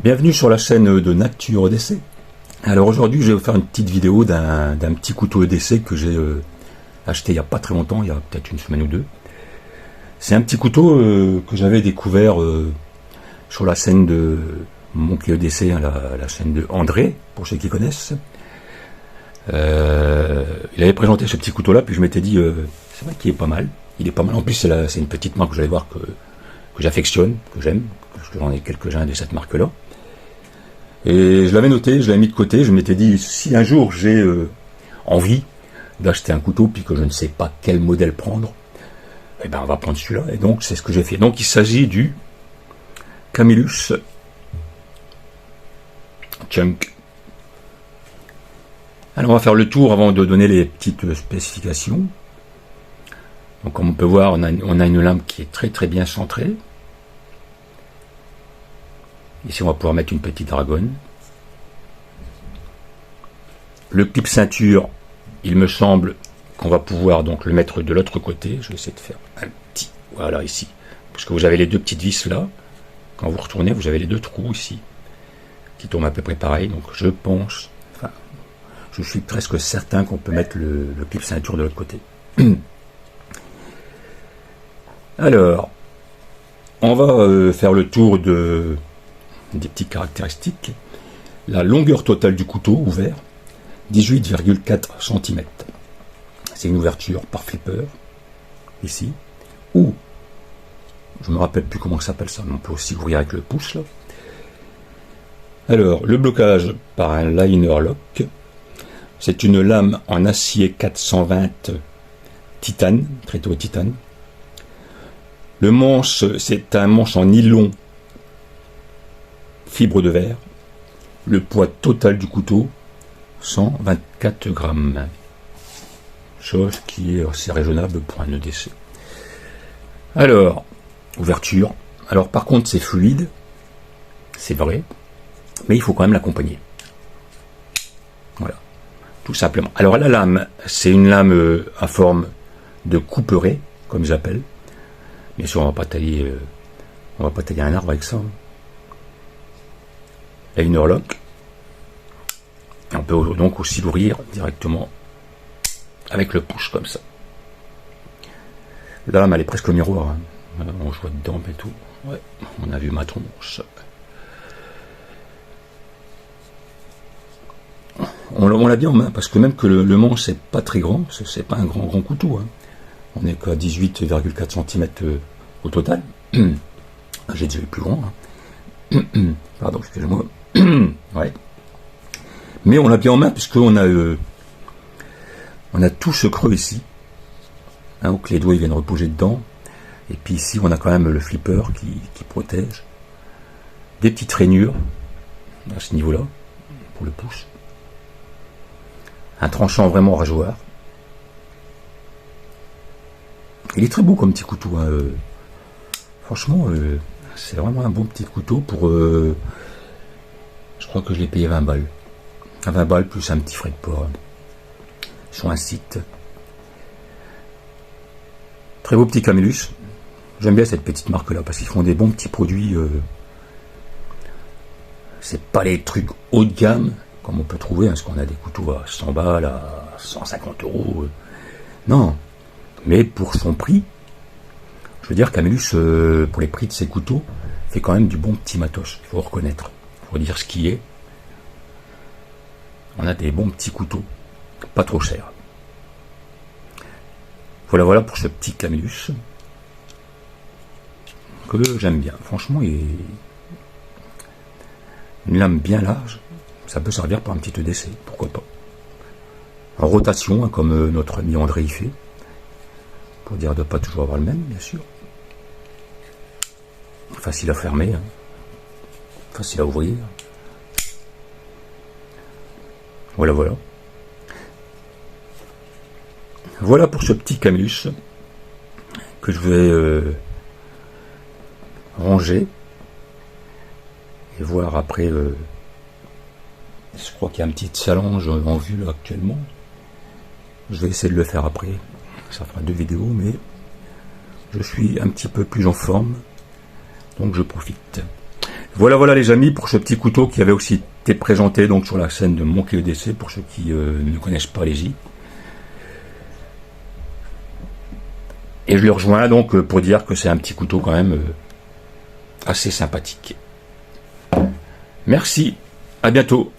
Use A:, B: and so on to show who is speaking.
A: Bienvenue sur la chaîne de Nature EDC. Alors aujourd'hui je vais vous faire une petite vidéo d'un petit couteau EDC que j'ai acheté il n'y a pas très longtemps, il y a peut-être une semaine ou deux. C'est un petit couteau que j'avais découvert sur la scène de Monkey EDC, hein, la chaîne de André, pour ceux qui connaissent. Il avait présenté ce petit couteau là, puis je m'étais dit c'est vrai qu'il est pas mal. Il est pas mal, en plus c'est une petite marque que vous allez voir que j'affectionne, que j'aime, parce que j'en ai quelques-uns de cette marque là. Et je l'avais noté, je l'avais mis de côté, je m'étais dit, si un jour j'ai envie d'acheter un couteau, puis que je ne sais pas quel modèle prendre, eh ben on va prendre celui-là, et donc c'est ce que j'ai fait. Donc il s'agit du Camillus Chunk. Alors on va faire le tour avant de donner les petites spécifications. Donc comme on peut voir, on a une lame qui est très bien centrée. Ici on va pouvoir mettre une petite dragonne. Le clip ceinture, il me semble qu'on va pouvoir donc le mettre de l'autre côté. Je vais essayer de faire un petit, voilà ici, parce que vous avez les deux petites vis là. Quand vous retournez, vous avez les deux trous ici qui tombent à peu près pareil. Donc je pense, enfin, je suis presque certain qu'on peut mettre le clip ceinture de l'autre côté. Alors, on va faire le tour des petites caractéristiques. La longueur totale du couteau ouvert, 18,4 cm. C'est une ouverture par flipper, ici, ou, je me rappelle plus comment ça s'appelle ça, mais on peut aussi ouvrir avec le pouce là. Alors, le blocage par un liner lock, c'est une lame en acier 420 titane, traité au titane. Le manche, c'est un manche en nylon fibre de verre. Le poids total du couteau, 124 grammes. Chose qui est assez raisonnable pour un EDC. Alors, ouverture. Alors par contre c'est fluide, c'est vrai, mais il faut quand même l'accompagner. Voilà, tout simplement. Alors la lame, c'est une lame à forme de couperet, comme j'appelle. Bien sûr, on va pas tailler un arbre avec ça. Liner lock. Et on peut donc aussi l'ouvrir directement avec le push comme ça. La lame elle est presque au miroir. Hein. On joue dedans et tout. Ouais, on a vu ma tronche. On l'a bien en main parce que même que le manche c'est pas très grand, c'est pas un grand couteau. Hein. On est qu'à 18,4 cm au total. J'ai déjà eu plus grand. Hein. Pardon, excusez-moi. Ouais. Mais on l'a bien en main puisqu'on a tout ce creux ici, hein, où les doigts ils viennent reposer dedans. Et puis ici on a quand même le flipper qui protège. Des petites rainures à ce niveau-là pour le pouce. Un tranchant vraiment rasoir. Il est très beau comme petit couteau. Hein. Franchement, c'est vraiment un bon petit couteau pour. Je crois que je l'ai payé 20 balles. 20 balles plus un petit frais de port. Sur un site. Très beau petit Camillus. J'aime bien cette petite marque là parce qu'ils font des bons petits produits. C'est pas les trucs haut de gamme comme on peut trouver, hein, parce qu'on a des couteaux à 100 balles, à 150 euros. Non. Mais pour son prix, je veux dire, Camillus, pour les prix de ses couteaux, fait quand même du bon petit matos. Il faut reconnaître. Il faut dire ce qui est. On a des bons petits couteaux. Pas trop chers. Voilà pour ce petit Camillus. Que j'aime bien. Franchement, il est une lame bien large. Ça peut servir pour un petit EDC. Pourquoi pas. En rotation, hein, comme notre ami André y fait. Pour dire de ne pas toujours avoir le même, bien sûr. Facile à fermer, hein. Facile à ouvrir. Voilà. Voilà pour ce petit Camillus que je vais ranger et voir après. Je crois qu'il y a un petit challenge en vue là, actuellement. Je vais essayer de le faire après. Ça fera 2 vidéos, mais je suis un petit peu plus en forme, donc je profite. Voilà les amis pour ce petit couteau qui avait aussi été présenté donc sur la scène de Monkey EDC pour ceux qui ne connaissent pas les Et je le rejoins donc pour dire que c'est un petit couteau quand même assez sympathique. Merci, à bientôt.